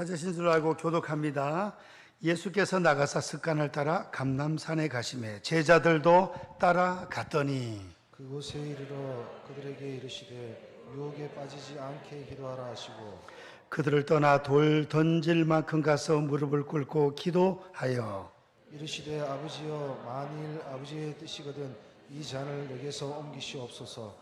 찾으신 줄 알고 교독합니다. 예수께서 나가사 습관을 따라 감람산에 가시매 제자들도 따라갔더니 그곳에 이르러 그들에게 이르시되 유혹에 빠지지 않게 기도하라 하시고 그들을 떠나 돌 던질 만큼 가서 무릎을 꿇고 기도하여 이르시되 아버지여 만일 아버지의 뜻이거든 이 잔을 내게서 옮기시옵소서.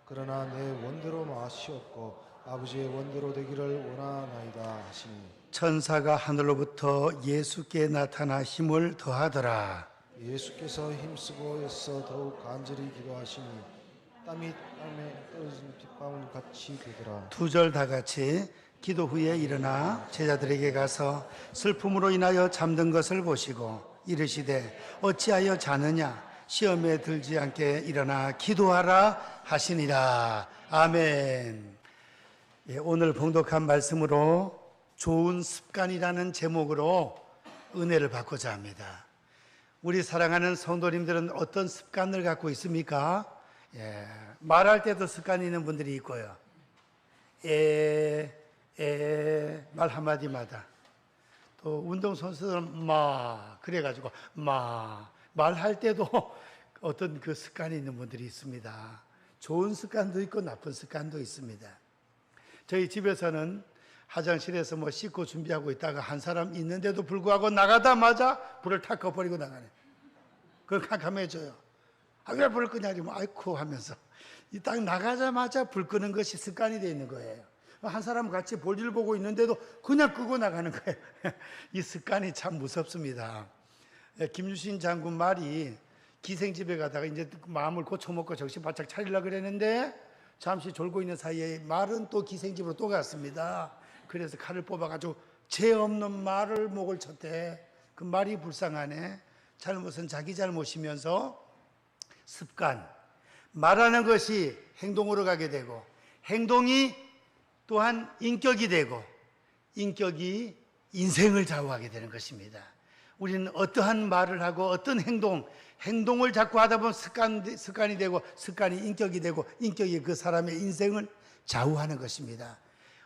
그러나 내 원대로 마시옵고 아버지의 원대로 되기를 원하나이다 하시니 천사가 하늘로부터 예수께 나타나 힘을 더하더라. 예수께서 힘쓰고 애써 더욱 간절히 기도하시니 땀이 땅에 떨어진 빗방울 같이 되더라. 두 절 다 같이 기도 후에 일어나 제자들에게 가서 슬픔으로 인하여 잠든 것을 보시고 이르시되 어찌하여 자느냐 시험에 들지 않게 일어나 기도하라 하시니라. 아멘. 오늘 봉독한 말씀으로 좋은 습관이라는 제목으로 은혜를 받고자 합니다. 우리 사랑하는 성도님들은 어떤 습관을 갖고 있습니까? 말할 때도 습관이 있는 분들이 있고요. 말 한마디마다. 또 운동선수들은 그래가지고 말할 때도 어떤 그 습관이 있는 분들이 있습니다. 좋은 습관도 있고 나쁜 습관도 있습니다. 저희 집에서는 화장실에서 씻고 준비하고 있다가 한 사람 있는데도 불구하고 나가자마자 불을 탁 꺼버리고 나가네. 그걸 캄캄해져요. 왜 불을 끄냐 이러면 아이쿠 하면서 딱 나가자마자 불 끄는 것이 습관이 되어 있는 거예요. 한 사람 같이 볼일 보고 있는데도 그냥 끄고 나가는 거예요. 이 습관이 참 무섭습니다. 김유신 장군 말이 기생집에 가다가 이제 마음을 고쳐먹고 정신 바짝 차리려고 그랬는데 잠시 졸고 있는 사이에 말은 또 기생집으로 또 갔습니다. 그래서 칼을 뽑아가지고 죄 없는 말을 목을 쳤대. 그 말이 불쌍하네. 잘못은 자기 잘못이면서 습관, 말하는 것이 행동으로 가게 되고 행동이 또한 인격이 되고 인격이 인생을 좌우하게 되는 것입니다. 우리는 어떠한 말을 하고 어떤 행동을 자꾸 하다 보면 습관이 되고 습관이 인격이 되고 인격이 그 사람의 인생을 좌우하는 것입니다.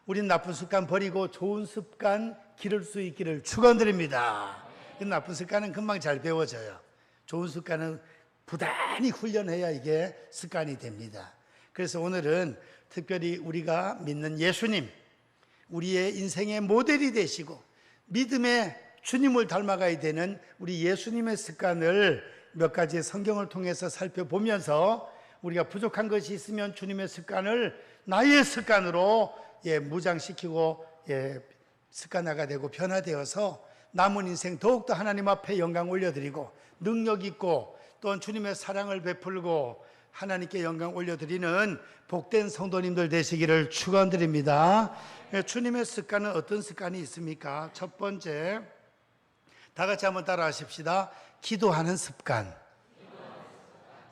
우리는 나쁜 습관 버리고 좋은 습관 기를 수 있기를 축원드립니다. 나쁜 습관은 금방 잘 배워져요. 좋은 습관은 부단히 훈련해야 이게 습관이 됩니다. 그래서 오늘은 특별히 우리가 믿는 예수님, 우리의 인생의 모델이 되시고 믿음의 주님을 닮아가야 되는 우리 예수님의 습관을 몇 가지 성경을 통해서 살펴보면서 우리가 부족한 것이 있으면 주님의 습관을 나의 습관으로 무장시키고 습관화가 되고 변화되어서 남은 인생 더욱더 하나님 앞에 영광 올려드리고 능력 있고 또한 주님의 사랑을 베풀고 하나님께 영광 올려드리는 복된 성도님들 되시기를 축원드립니다. 주님의 습관은 어떤 습관이 있습니까? 첫 번째, 다 같이 한번 따라 하십시다. 기도하는 습관.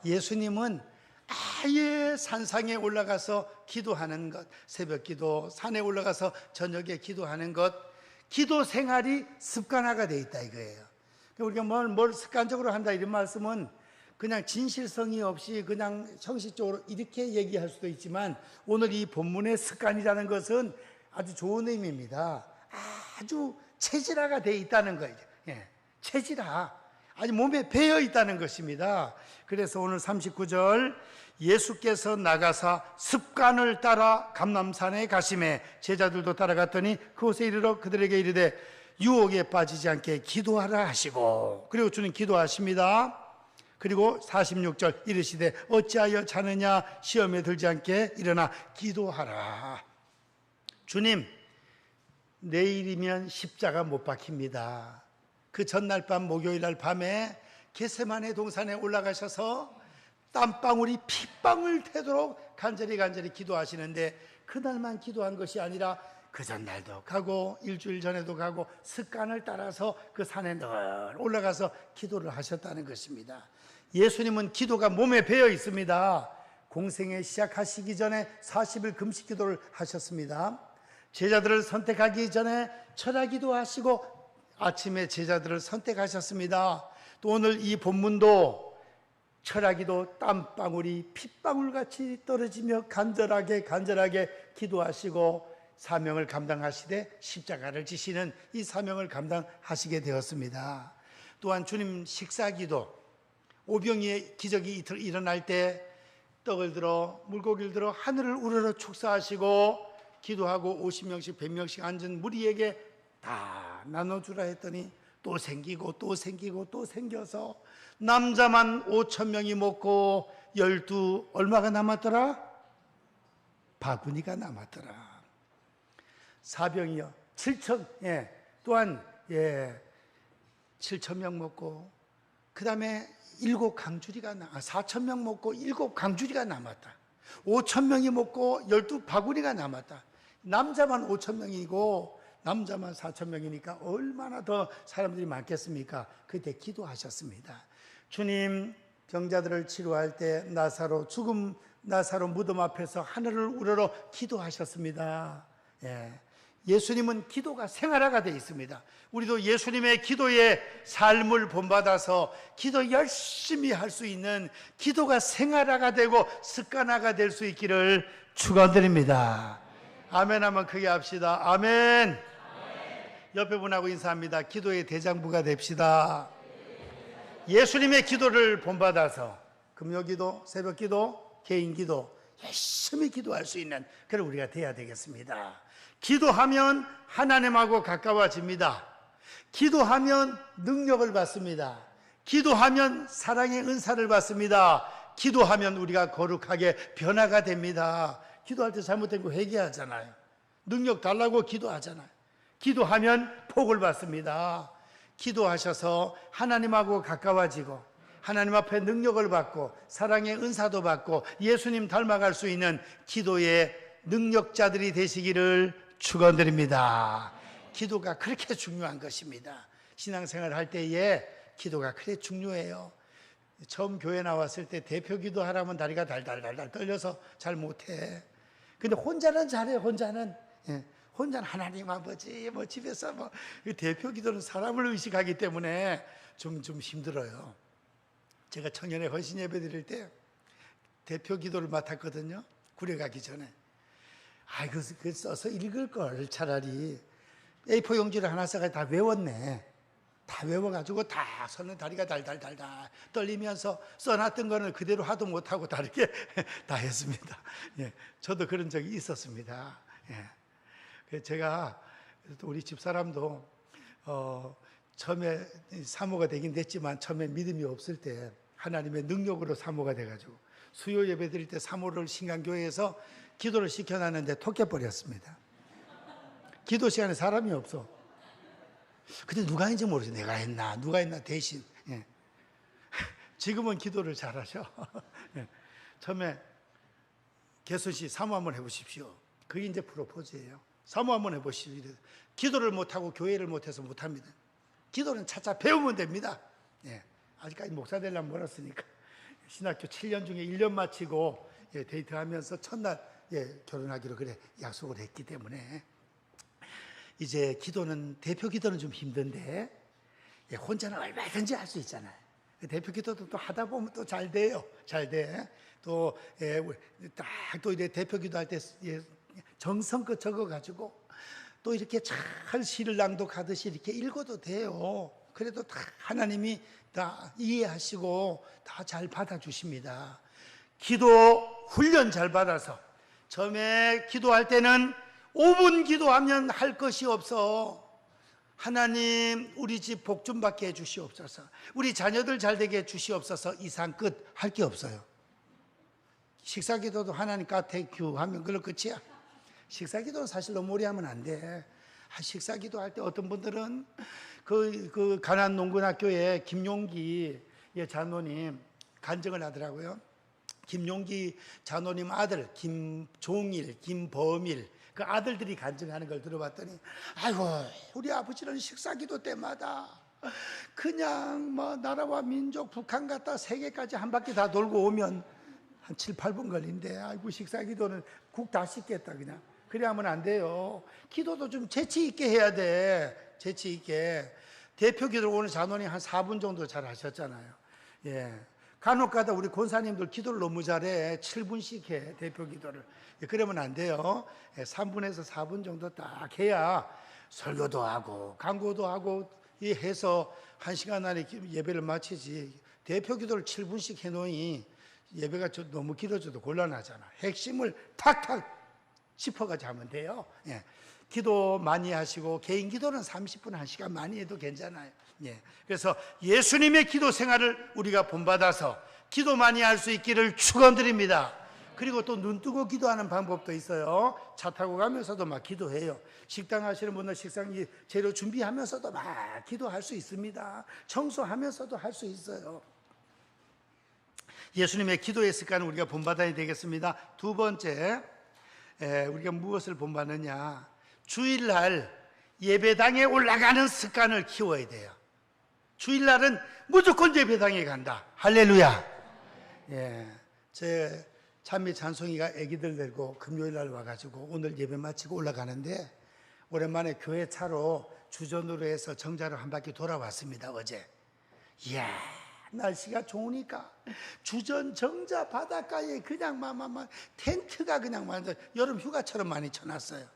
예수님은 아예 산상에 올라가서 기도하는 것, 새벽 기도, 산에 올라가서 저녁에 기도하는 것, 기도 생활이 습관화가 되어 있다 이거예요. 우리가 뭘 습관적으로 한다 이런 말씀은 그냥 진실성이 없이 그냥 형식적으로 이렇게 얘기할 수도 있지만 오늘 이 본문의 습관이라는 것은 아주 좋은 의미입니다. 아주 체질화가 되어 있다는 거예요. 체질화. 아주 몸에 배어 있다는 것입니다. 그래서 오늘 39절 예수께서 나가사 습관을 따라 감람산에 가시매 제자들도 따라갔더니 그곳에 이르러 그들에게 이르되 유혹에 빠지지 않게 기도하라 하시고 그리고 주님 기도하십니다. 그리고 46절 이르시되 어찌하여 자느냐 시험에 들지 않게 일어나 기도하라. 주님 내일이면 십자가 못 박힙니다. 그 전날 밤 목요일 날 밤에 겟세마네 동산에 올라가셔서 땀방울이 핏방울 되도록 간절히 기도하시는데 그날만 기도한 것이 아니라 그 전날도 가고 일주일 전에도 가고 습관을 따라서 그 산에 늘 올라가서 기도를 하셨다는 것입니다. 예수님은 기도가 몸에 배어 있습니다. 공생애 시작하시기 전에 40일 금식 기도를 하셨습니다. 제자들을 선택하기 전에 철야기도 하시고 아침에 제자들을 선택하셨습니다. 또 오늘 이 본문도 철야기도 땀방울이 핏방울같이 떨어지며 간절하게 기도하시고 사명을 감당하시되 십자가를 지시는 이 사명을 감당하시게 되었습니다. 또한 주님 식사기도, 오병이의 기적이 일어날 때 떡을 들어 물고기를 들어 하늘을 우러러 축사하시고 기도하고 50명씩 100명씩 앉은 무리에게 다 나눠주라 했더니 또 생기고 또 생기고 또 생겨서 남자만 5,000명이 먹고 12 얼마가 남았더라? 바구니가 남았더라. 사병이요 7,000, 또한 7,000명 먹고 그 다음에 4,000명 먹고 7강주리가 남았다. 5,000명이 먹고 12 바구니가 남았다. 남자만 5,000명이고 남자만 4,000명이니까 얼마나 더 사람들이 많겠습니까? 그때 기도하셨습니다. 주님 병자들을 치료할 때 죽음 나사로 무덤 앞에서 하늘을 우러러 기도하셨습니다. 예수님은 기도가 생활화가 되어 있습니다. 우리도 예수님의 기도의 삶을 본받아서 기도 열심히 할 수 있는 기도가 생활화가 되고 습관화가 될 수 있기를 축원드립니다. 아멘 한번 크게 합시다. 아멘. 옆에 분하고 인사합니다. 기도의 대장부가 됩시다. 예수님의 기도를 본받아서 금요기도, 새벽기도, 개인기도 열심히 기도할 수 있는 그런 우리가 돼야 되겠습니다. 기도하면 하나님하고 가까워집니다. 기도하면 능력을 받습니다. 기도하면 사랑의 은사를 받습니다. 기도하면 우리가 거룩하게 변화가 됩니다. 기도할 때 잘못된 거 회개하잖아요. 능력 달라고 기도하잖아요. 기도하면 복을 받습니다. 기도하셔서 하나님하고 가까워지고 하나님 앞에 능력을 받고 사랑의 은사도 받고 예수님 닮아갈 수 있는 기도의 능력자들이 되시기를 축원드립니다. 기도가 그렇게 중요한 것입니다. 신앙생활 할 때에 기도가 그렇게 중요해요. 처음 교회 나왔을 때 대표 기도하라면 다리가 달달달달 떨려서 잘 못해. 근데 혼자는 잘해. 혼자는 하나님 아버지 집에서 대표 기도는 사람을 의식하기 때문에 좀 힘들어요. 제가 청년회 헌신 예배 드릴 때 대표 기도를 맡았거든요. 구례 가기 전에. 그 써서 읽을 걸 차라리. A4 용지를 하나 써가지고 다 외웠네. 다 외워가지고 다 서는 다리가 달달달달 떨리면서 써놨던 거는 그대로 하도 못하고 다르게 다 했습니다. 저도 그런 적이 있었습니다. 제가 우리 집사람도 처음에 사모가 되긴 됐지만 처음에 믿음이 없을 때 하나님의 능력으로 사모가 돼가지고 수요 예배 드릴 때 사모를 신강교회에서 기도를 시켜놨는데 토껴버렸습니다. 기도 시간에 사람이 없어. 근데 누가 했는지 모르겠어요. 내가 했나 누가 했나 대신. 지금은 기도를 잘하셔. 처음에 개순 씨 사모 한번 해보십시오. 그게 이제 프로포즈예요. 사모 한번 해보십시오. 기도를 못하고 교회를 못해서 못합니다. 기도는 차차 배우면 됩니다. 아직까지 목사 되려면 멀었으니까. 신학교 7년 중에 1년 마치고 데이트하면서 첫날 결혼하기로 그래 약속을 했기 때문에 이제 기도는 대표 기도는 좀 힘든데 혼자는 얼마든지 할 수 있잖아요. 대표 기도도 또 하다 보면 또 잘 돼요. 잘 돼. 또 이제 대표 기도할 때 정성껏 적어가지고 또 이렇게 잘 시를 낭독하듯이 이렇게 읽어도 돼요. 그래도 다 하나님이 다 이해하시고 다 잘 받아주십니다. 기도 훈련 잘 받아서 처음에 기도할 때는 5분 기도하면 할 것이 없어. 하나님 우리 집 복 좀 받게 해주시옵소서. 우리 자녀들 잘 되게 해주시옵소서. 이상 끝 할 게 없어요. 식사기도도 하나님 까테큐 하면 그걸로 끝이야. 식사기도는 사실 너무 오래 하면 안 돼. 식사기도 할 때 어떤 분들은 그 가난 농군학교에 김용기 장로님 간증을 하더라고요. 김용기 장로님 아들 김종일, 김범일 그 아들들이 간증하는 걸 들어봤더니 아이고 우리 아버지는 식사기도 때마다 그냥 나라와 민족 북한 갔다 세계까지 한 바퀴 다 돌고 오면 한 7, 8분 걸린대. 아이고 식사기도는 국 다 씻겠다 그냥. 그래 하면 안 돼요. 기도도 좀 재치 있게 해야 돼. 재치 있게. 대표 기도를 오늘 장로님 한 4분 정도 잘 하셨잖아요. 간혹가다 우리 권사님들 기도를 너무 잘해. 7분씩 해, 대표 기도를. 그러면 안 돼요. 3분에서 4분 정도 딱 해야 설교도 하고 강구도 하고 해서 1시간 안에 예배를 마치지. 대표 기도를 7분씩 해놓으니 예배가 너무 길어져도 곤란하잖아. 핵심을 탁탁 짚어가지고 하면 돼요. 예. 기도 많이 하시고 개인 기도는 30분 1시간 많이 해도 괜찮아요. 예. 그래서 예수님의 기도 생활을 우리가 본받아서 기도 많이 할 수 있기를 축원드립니다. 그리고 또 눈 뜨고 기도하는 방법도 있어요. 차 타고 가면서도 막 기도해요. 식당 하시는 분들 식당 재료 준비하면서도 막 기도할 수 있습니다. 청소하면서도 할 수 있어요. 예수님의 기도의 습관을 우리가 본받아야 되겠습니다. 두 번째, 우리가 무엇을 본받느냐? 주일날 예배당에 올라가는 습관을 키워야 돼요. 주일날은 무조건 예배당에 간다. 할렐루야. 예, 제 찬미 찬송이가 아기들 데리고 금요일날 와가지고 오늘 예배 마치고 올라가는데 오랜만에 교회 차로 주전으로 해서 정자로 한 바퀴 돌아왔습니다. 어제. 이야, 날씨가 좋으니까 주전 정자 바닷가에 그냥 텐트가 그냥 완전 여름 휴가처럼 많이 쳐놨어요.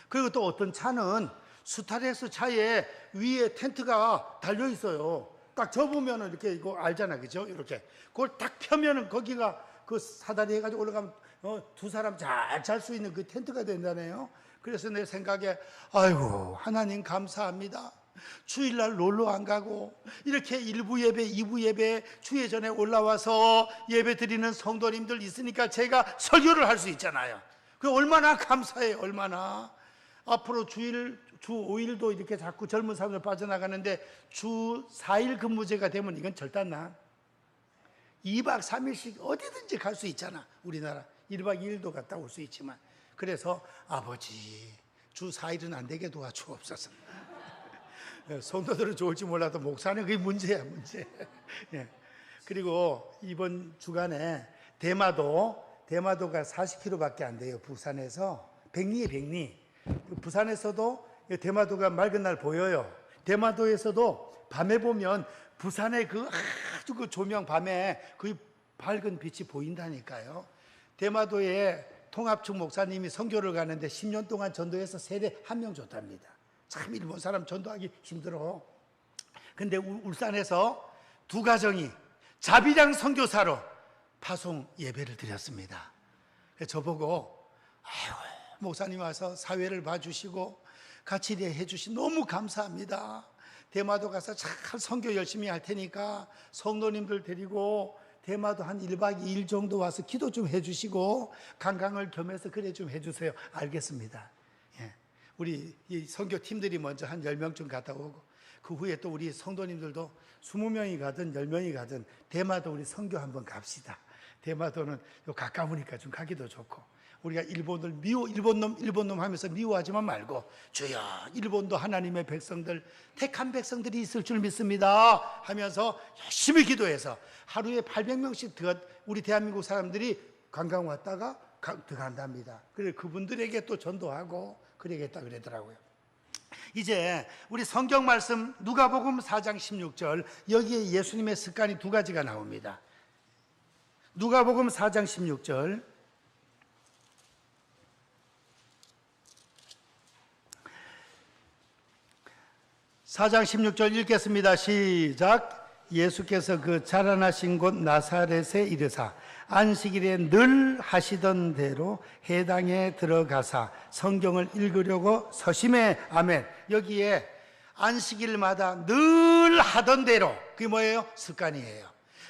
그리고 또 어떤 차는 스타렉스 차에 위에 텐트가 달려 있어요. 딱 접으면은 이렇게 이거 알잖아, 그죠? 이렇게 그걸 딱 펴면은 거기가 그 사다리 해가지고 올라가면 두 사람 잘 잘 수 있는 그 텐트가 된다네요. 그래서 내 생각에 아이고 하나님 감사합니다. 주일날 놀러 안 가고 이렇게 1부 예배, 2부 예배 주회 전에 올라와서 예배 드리는 성도님들 있으니까 제가 설교를 할 수 있잖아요. 그 얼마나 감사해요. 얼마나. 앞으로 주 5일도 이렇게 자꾸 젊은 사람들 빠져나가는데 주 4일 근무제가 되면 이건 절단나. 2박 3일씩 어디든지 갈 수 있잖아. 우리나라 1박 2일도 갔다 올 수 있지만. 그래서 아버지 주 4일은 안 되게 도와주옵소서. 성도들은 좋을지 몰라도 목사는 그게 문제야, 문제. 예. 그리고 이번 주간에 대마도가 40km밖에 안 돼요. 부산에서 백리에 백리. 부산에서도 대마도가 맑은 날 보여요. 대마도에서도 밤에 보면 부산의 그 아주 그 조명 밤에 그 밝은 빛이 보인다니까요. 대마도에 통합측 목사님이 선교를 가는데 10년 동안 전도해서 세례 1명 줬답니다. 참 일본 사람 전도하기 힘들어. 근데 울산에서 두 가정이 자비랑 선교사로 파송 예배를 드렸습니다. 저보고 아이고 목사님 와서 사회를 봐주시고 같이 일해 주시 너무 감사합니다. 대마도 가서 잘 선교 열심히 할 테니까 성도님들 데리고 대마도 한 1박 2일 정도 와서 기도 좀 해주시고 관광을 겸해서 그래 좀 해주세요. 알겠습니다. 예. 우리 이 선교팀들이 먼저 한 10명쯤 갔다 오고 그 후에 또 우리 성도님들도 20명이 가든 10명이 가든 대마도 우리 선교 한번 갑시다. 대마도는 가까우니까 좀 가기도 좋고 우리가 일본 놈 하면서 미워하지만 말고 주여 일본도 하나님의 백성들 택한 백성들이 있을 줄 믿습니다 하면서 열심히 기도해서 하루에 800명씩 우리 대한민국 사람들이 관광 왔다가 들어간답니다. 그래서 그분들에게 또 전도하고 그러겠다 그러더라고요. 이제 우리 성경 말씀 누가복음 4장 16절 여기에 예수님의 습관이 두 가지가 나옵니다. 누가복음 4장 16절 (4장 16절) 읽겠습니다. 시작. 예수께서 그 자라나신 곳 나사렛에 이르사 안식일에 늘 하시던 대로 회당에 들어가사 성경을 읽으려고 서심해. 아멘. 여기에 안식일마다 늘 하던 대로, 그게 뭐예요? 습관이에요.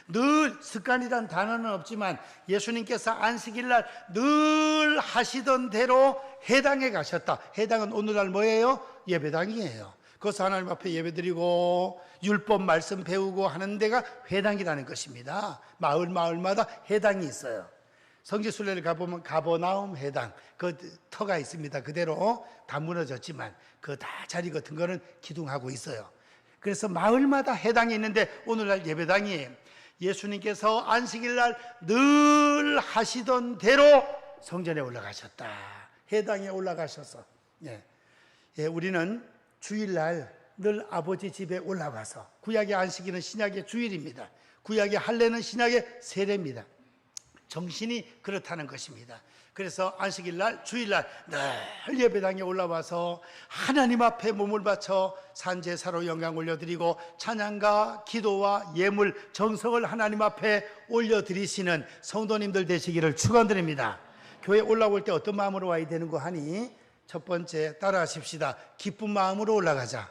늘, 습관이란 단어는 없지만 예수님께서 안식일날 늘 하시던 대로 회당에 가셨다. 회당은 오늘날 뭐예요? 예배당이에요. 그래서 하나님 앞에 예배드리고 율법 말씀 배우고 하는 데가 회당이라는 것입니다. 마을마다 회당이 있어요. 성지순례를 가보면 가버나움 회당, 그 터가 있습니다. 그대로 다 무너졌지만 그 다 자리 같은 거는 기둥하고 있어요. 그래서 마을마다 회당이 있는데 오늘날 예배당이 예수님께서 안식일날 늘 하시던 대로 성전에 올라가셨다. 회당에 올라가셔서 우리는 주일날 늘 아버지 집에 올라가서 구약의 안식일은 신약의 주일입니다. 구약의 할례는 신약의 세례입니다. 정신이 그렇다는 것입니다. 그래서 안식일 날, 주일 날 늘 예배당에 올라와서 하나님 앞에 몸을 바쳐 산제사로 영광 올려드리고 찬양과 기도와 예물, 정성을 하나님 앞에 올려드리시는 성도님들 되시기를 축원드립니다. 교회 올라올 때 어떤 마음으로 와야 되는 거 하니? 첫 번째 따라하십시다. 기쁜 마음으로 올라가자.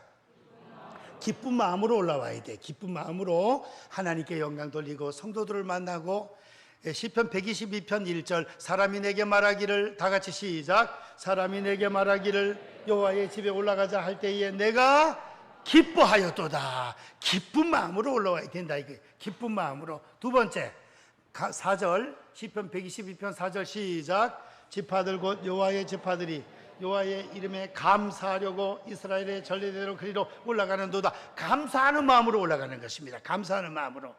기쁜 마음으로 올라와야 돼. 기쁜 마음으로 하나님께 영광 돌리고 성도들을 만나고. 시편 122편 1절 사람이 내게 말하기를, 다 같이 시작. 사람이 내게 말하기를 여호와의 집에 올라가자 할 때에 내가 기뻐하였도다. 기쁜 마음으로 올라와야 된다. 이게 기쁜 마음으로. 두 번째 4절 시편 122편 4절 시작. 지파들 곧 여호와의 지파들이 여호와의 이름에 감사하려고 이스라엘의 전례대로 그리로 올라가는도다. 감사하는 마음으로 올라가는 것입니다. 감사하는 마음으로.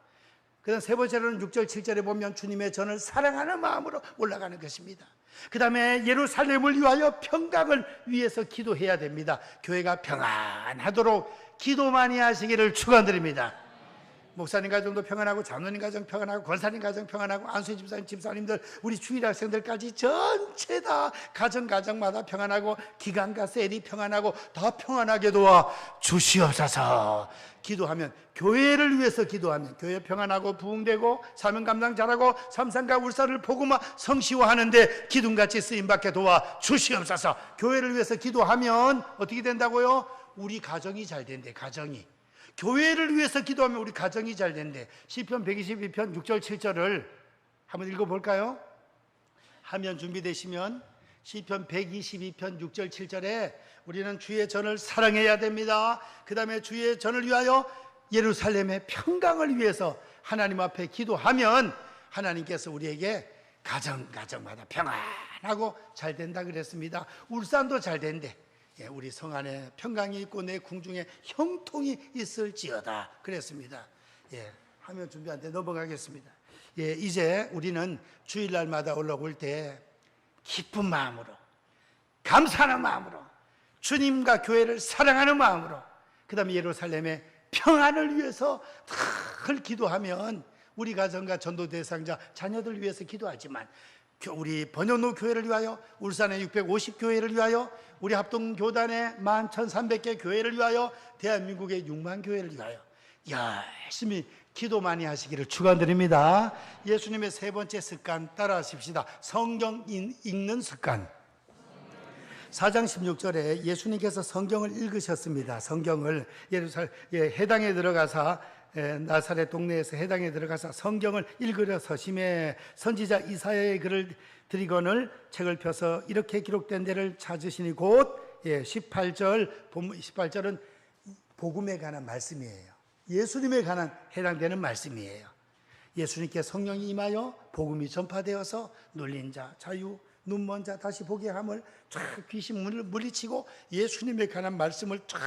그 다음 세 번째로는 6절 7절에 보면 주님의 전을 사랑하는 마음으로 올라가는 것입니다. 그 다음에 예루살렘을 위하여 평강을 위해서 기도해야 됩니다. 교회가 평안하도록 기도 많이 하시기를 축원드립니다. 목사님 가정도 평안하고, 장로님 가정 평안하고, 권사님 가정 평안하고, 안수희 집사님, 집사님들, 우리 주일 학생들까지 전체 다 가정마다 평안하고, 기관과 셀이 평안하고, 다 평안하게 도와 주시옵소서. 기도하면, 교회를 위해서 기도하면 교회 평안하고 부흥되고 사명 감당 잘하고 삼산과 울산을 복음화 성시화하는데 기둥같이 쓰임받게 도와 주시옵소서. 교회를 위해서 기도하면 어떻게 된다고요? 우리 가정이 잘 된대. 가정이. 교회를 위해서 기도하면 우리 가정이 잘 된대. 시편 122편 6절 7절을 한번 읽어볼까요? 하면 준비되시면 시편 122편 6절 7절에 우리는 주의 전을 사랑해야 됩니다. 그 다음에 주의 전을 위하여 예루살렘의 평강을 위해서 하나님 앞에 기도하면 하나님께서 우리에게 가정마다 평안하고 잘 된다 그랬습니다. 울산도 잘 된대. 우리 성 안에 평강이 있고 내 궁중에 형통이 있을지어다 그랬습니다. 하면 준비한데 넘어가겠습니다. 이제 우리는 주일날마다 올라올 때 기쁜 마음으로, 감사하는 마음으로, 주님과 교회를 사랑하는 마음으로, 그 다음에 예루살렘의 평안을 위해서 늘 기도하면 우리 가정과 전도 대상자 자녀들 위해서 기도하지만 우리 번영로 교회를 위하여, 울산의 650교회를 위하여, 우리 합동교단의 11,300개 교회를 위하여, 대한민국의 6만 교회를 위하여 열심히 기도 많이 하시기를 축원드립니다. 예수님의 세 번째 습관 따라하십시다. 성경 읽는 습관. 4장 16절에 예수님께서 성경을 읽으셨습니다. 성경을 해당에 들어가서 나사렛 동네에서 해당에 들어가서 성경을 읽으려 서심해 선지자 이사야의 글을 드리거늘 책을 펴서 이렇게 기록된 데를 찾으시니 곧 18절은 복음에 관한 말씀이에요. 예수님에 관한 해당되는 말씀이에요. 예수님께 성령이 임하여 복음이 전파되어서 눌린 자 자유, 눈먼 자 다시 보게 함을 쫙 귀신을 물리치고 예수님에 관한 말씀을 쫙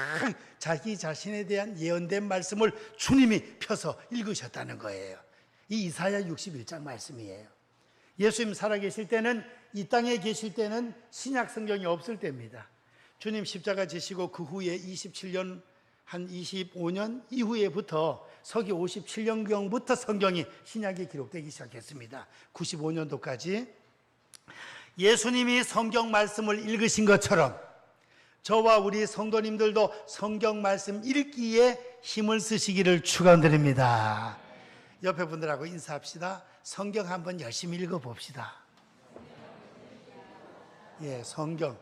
자기 자신에 대한 예언된 말씀을 주님이 펴서 읽으셨다는 거예요. 이 이사야 61장 말씀이에요. 예수님 살아계실 때는, 이 땅에 계실 때는 신약 성경이 없을 때입니다. 주님 십자가 지시고 그 후에 27년 한 25년 이후에부터 서기 57년경부터 성경이 신약에 기록되기 시작했습니다. 95년도까지 예수님이 성경 말씀을 읽으신 것처럼 저와 우리 성도님들도 성경 말씀 읽기에 힘을 쓰시기를 축원드립니다. 옆에 분들하고 인사합시다. 성경 한번 열심히 읽어봅시다. 성경.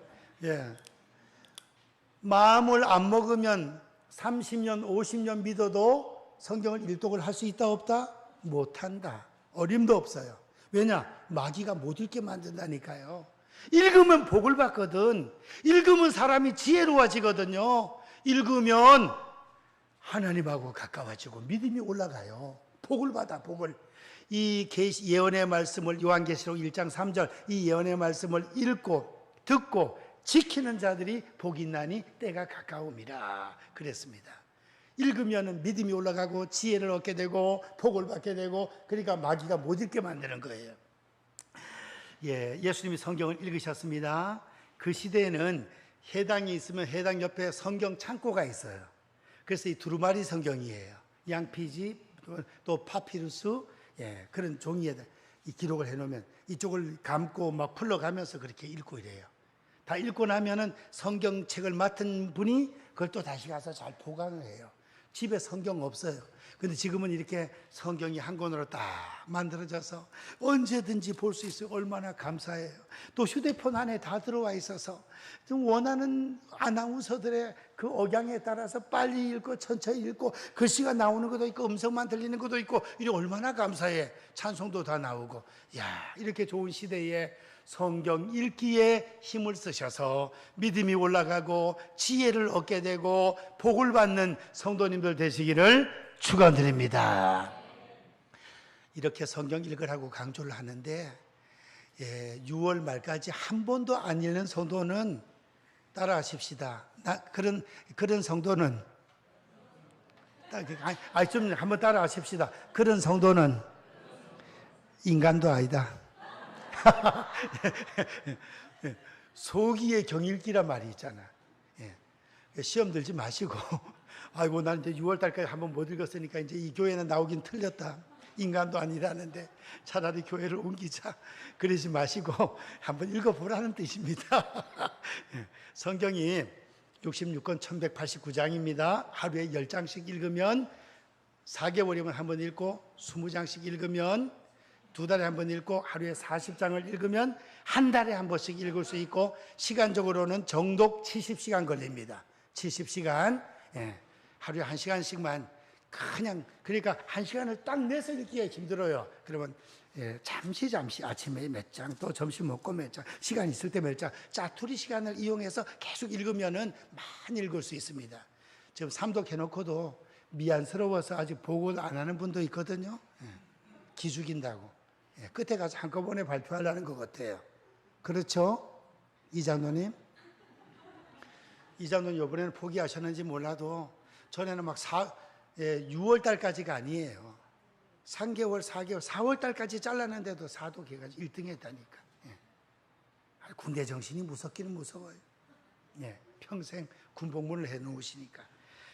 마음을 안 먹으면 30년, 50년 믿어도 성경을 일독을 할 수 있다 없다? 못한다. 어림도 없어요. 왜냐? 마귀가 못 읽게 만든다니까요. 읽으면 복을 받거든. 읽으면 사람이 지혜로워지거든요. 읽으면 하나님하고 가까워지고 믿음이 올라가요. 복을 받아, 복을. 이 예언의 말씀을, 요한계시록 1장 3절 이 예언의 말씀을 읽고 듣고 지키는 자들이 복이 있나니 때가 가까움이라 그랬습니다. 읽으면 믿음이 올라가고 지혜를 얻게 되고 복을 받게 되고, 그러니까 마귀가 못 읽게 만드는 거예요. 예수님이 성경을 읽으셨습니다. 그 시대에는 해당이 있으면 해당 옆에 성경 창고가 있어요. 그래서 이 두루마리 성경이에요. 양피지 또 파피루스, 예, 그런 종이에 이 기록을 해놓으면 이쪽을 감고 막 풀러가면서 그렇게 읽고 이래요. 다 읽고 나면은 성경책을 맡은 분이 그걸 또 다시 가서 잘 보관을 해요. 집에 성경 없어요. 근데 지금은 이렇게 성경이 한 권으로 딱 만들어져서 언제든지 볼 수 있어요. 얼마나 감사해요. 또 휴대폰 안에 다 들어와 있어서 좀 원하는 아나운서들의 그 억양에 따라서 빨리 읽고 천천히 읽고 글씨가 나오는 것도 있고 음성만 들리는 것도 있고 이게 얼마나 감사해. 찬송도 다 나오고. 야, 이렇게 좋은 시대에 성경 읽기에 힘을 쓰셔서 믿음이 올라가고 지혜를 얻게 되고 복을 받는 성도님들 되시기를 축원드립니다. 이렇게 성경 읽으라고 강조를 하는데 6월 말까지 한 번도 안 읽는 성도는 따라하십시다. 그런 성도는 좀 한번 따라하십시다. 그런 성도는 인간도 아니다. 소기의 경읽기란 말이 있잖아. 시험 들지 마시고 아이고 난 이제 6월 달까지 한번 못 읽었으니까 이제 이 교회는 나오긴 틀렸다. 인간도 아니라는데 차라리 교회를 옮기자. 그러지 마시고 한번 읽어보라는 뜻입니다. 성경이 66권 1189장입니다. 하루에 10장씩 읽으면 4개월이면 한번 읽고 20장씩 읽으면 2달에 한 번 읽고 하루에 40장을 읽으면 한 달에 한 번씩 읽을 수 있고 시간적으로는 정독 70시간 걸립니다. 70시간. 하루에 1시간씩만 그냥 그러니까 1시간을 딱 내서 읽기가 힘들어요. 그러면 잠시 아침에 몇 장 또 점심 먹고 몇 장 시간 있을 때 몇 장 짜투리 시간을 이용해서 계속 읽으면은 많이 읽을 수 있습니다. 지금 삼독해놓고도 미안스러워서 아직 보고를 안 하는 분도 있거든요. 기죽인다고. 끝에 가서 한꺼번에 발표하려는 것 같아요. 그렇죠? 이장로님? 이장로님 이번에는 포기하셨는지 몰라도 전에는 막 6월 달까지가 아니에요. 3개월, 4개월, 4월 달까지 잘랐는데도 사독해가지고 1등 했다니까. 군대 정신이 무섭기는 무서워요. 평생 군복무를 해놓으시니까.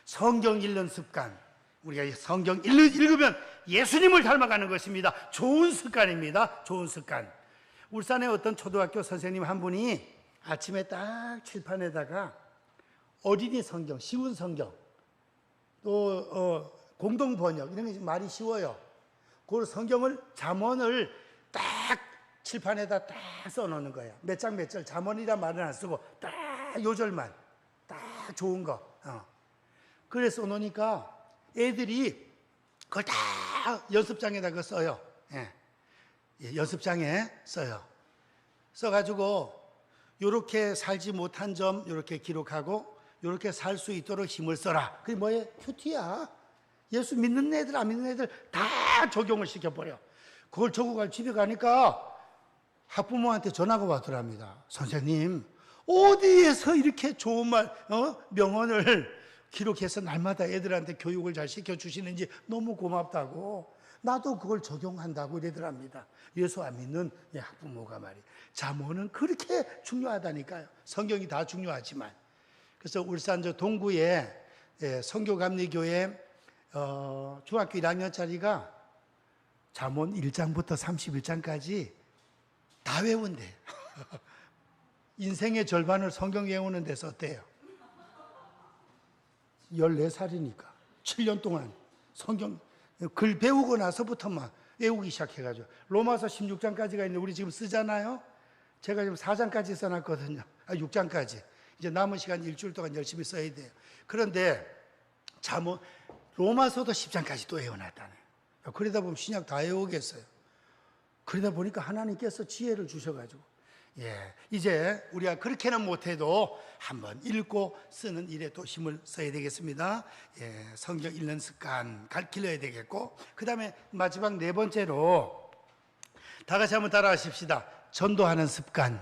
성경 읽는 습관. 우리가 성경 읽으면 예수님을 닮아가는 것입니다. 좋은 습관입니다. 좋은 습관. 울산의 어떤 초등학교 선생님 한 분이 아침에 딱 칠판에다가 어린이 성경, 쉬운 성경, 또 공동 번역 이런 게 말이 쉬워요. 그 성경을 잠언을 딱 칠판에다 딱 써놓는 거예요. 몇 장 몇 절 잠언이란 말은 안 쓰고 딱 요절만 딱 좋은 거. 그래서 써놓으니까 애들이 그걸 다 연습장에다가 써요. 연습장에 써요. 써가지고 요렇게 살지 못한 점 요렇게 기록하고 요렇게 살 수 있도록 힘을 써라. 그게 뭐예요? 큐티야. 예수 믿는 애들 안 믿는 애들 다 적용을 시켜버려. 그걸 적어가지고 집에 가니까 학부모한테 전화가 왔더랍니다. 선생님 어디에서 이렇게 좋은 말 명언을 기록해서 날마다 애들한테 교육을 잘 시켜주시는지 너무 고맙다고 나도 그걸 적용한다고 이러더랍니다. 예수 안 믿는 학부모가 말이에요. 잠언은 그렇게 중요하다니까요. 성경이 다 중요하지만. 그래서 울산 저 동구에 성교감리교회 중학교 1학년짜리가 잠언 1장부터 31장까지 다 외운대요. 인생의 절반을 성경 외우는 데 썼대요. 14살이니까 7년 동안 성경 글 배우고 나서부터만 외우기 시작해가지고 로마서 16장까지가 있는데 우리 지금 쓰잖아요. 제가 지금 4장까지 써놨거든요. 6장까지. 이제 남은 시간 일주일 동안 열심히 써야 돼요. 그런데 잠언 로마서도 10장까지 또 외워놨다네. 그러다 보면 신약 다 외우겠어요. 그러다 보니까 하나님께서 지혜를 주셔가지고 이제 우리가 그렇게는 못해도 한번 읽고 쓰는 일에 또 힘을 써야 되겠습니다. 성경 읽는 습관 길러야 되겠고 그 다음에 마지막 네 번째로 다 같이 한번 따라하십시다. 전도하는 습관.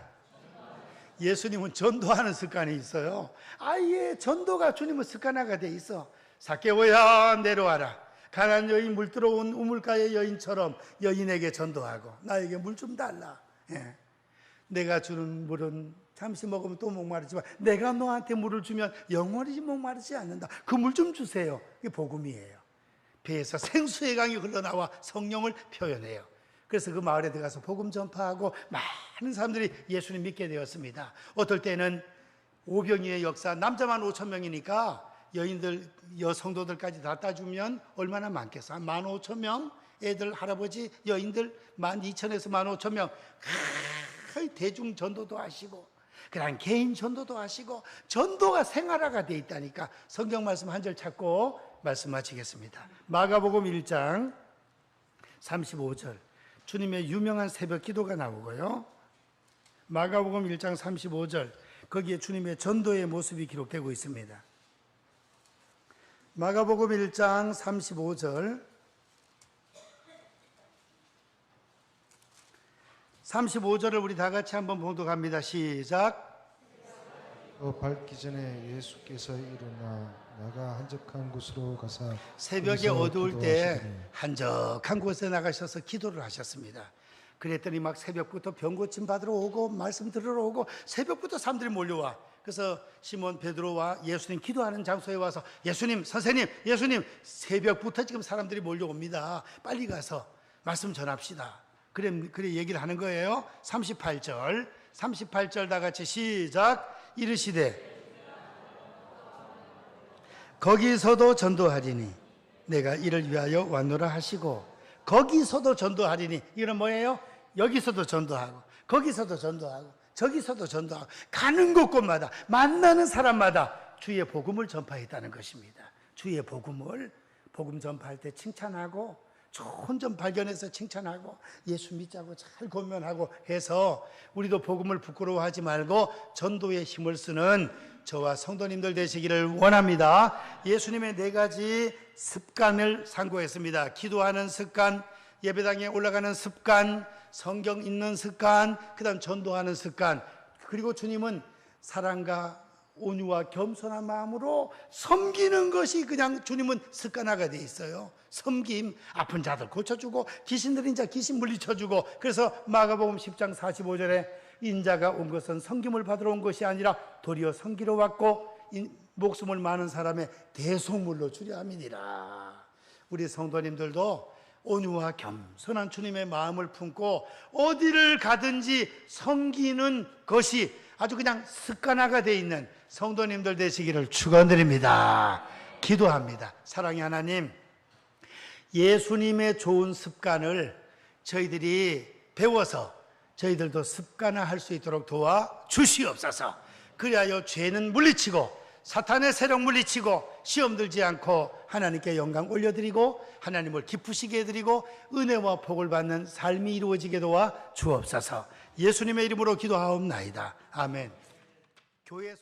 예수님은 전도하는 습관이 있어요. 아예 전도가 주님은 습관화가 돼 있어. 삭개오야 내려와라. 가난한 여인 물 들어온 우물가의 여인처럼 여인에게 전도하고 나에게 물 좀 달라. 내가 주는 물은 잠시 먹으면 또 목마르지만 내가 너한테 물을 주면 영원히 목마르지 않는다. 그 물 좀 주세요. 이게 복음이에요. 배에서 생수의 강이 흘러나와 성령을 표현해요. 그래서 그 마을에 들어가서 복음 전파하고 많은 사람들이 예수님 믿게 되었습니다. 어떨 때는 오병이의 역사, 남자만 5천 명이니까 여인들, 여성도들까지 다 따주면 얼마나 많겠어? 한 15,000명? 애들, 할아버지, 여인들 12,000에서 15,000명. 대중 전도도 하시고, 그다음 개인 전도도 하시고, 전도가 생활화가 돼 있다니까. 성경 말씀 한 절 찾고 말씀 마치겠습니다. 마가복음 1장 35절. 주님의 유명한 새벽 기도가 나오고요. 마가복음 1장 35절. 거기에 주님의 전도의 모습이 기록되고 있습니다. 마가복음 1장 35절. 35절을 우리 다 같이 한번 봉독합니다. 시작. 밝기 전에 예수께서 일어나 나가 한적한 곳으로 가사 새벽에 거기서 어두울 때 기도하시더니 한적한 곳에 나가셔서 기도를 하셨습니다. 그랬더니 막 새벽부터 병고침 받으러 오고 말씀 들으러 오고 새벽부터 사람들이 몰려와. 그래서 시몬 베드로와 예수님 기도하는 장소에 와서 예수님, 선생님, 예수님, 새벽부터 지금 사람들이 몰려옵니다. 빨리 가서 말씀 전합시다. 그래 얘기를 하는 거예요. 38절 다 같이 시작. 이르시되 거기서도 전도하리니 내가 이를 위하여 왔노라 하시고, 거기서도 전도하리니 이건 뭐예요? 여기서도 전도하고 거기서도 전도하고 저기서도 전도하고 가는 곳곳마다 만나는 사람마다 주의 복음을 전파했다는 것입니다. 주의 복음을 복음 전파할 때 칭찬하고 좋은 점 발견해서 칭찬하고 예수 믿자고 잘 권면하고 해서 우리도 복음을 부끄러워하지 말고 전도에 힘을 쓰는 저와 성도님들 되시기를 원합니다. 예수님의 4가지 습관을 상고했습니다. 기도하는 습관, 예배당에 올라가는 습관, 성경 읽는 습관, 그 다음 전도하는 습관. 그리고 주님은 사랑과 온유와 겸손한 마음으로 섬기는 것이 그냥 주님은 습관화가 돼 있어요. 섬김, 아픈 자들 고쳐주고 귀신 들린 자 귀신 물리쳐주고. 그래서 마가복음 10장 45절에 인자가 온 것은 섬김을 받으러 온 것이 아니라 도리어 섬기러 왔고 목숨을 많은 사람의 대속물로 주려 함이니라. 우리 성도님들도 온유와 겸손한 주님의 마음을 품고 어디를 가든지 섬기는 것이 아주 그냥 습관화가 되어 있는 성도님들 되시기를 축원드립니다. 기도합니다. 사랑의 하나님, 예수님의 좋은 습관을 저희들이 배워서 저희들도 습관화할 수 있도록 도와주시옵소서. 그리하여 죄는 물리치고 사탄의 세력 물리치고 시험 들지 않고 하나님께 영광 올려드리고 하나님을 기쁘시게 해드리고 은혜와 복을 받는 삶이 이루어지게 도와 주옵소서. 예수님의 이름으로 기도하옵나이다. 아멘. 교회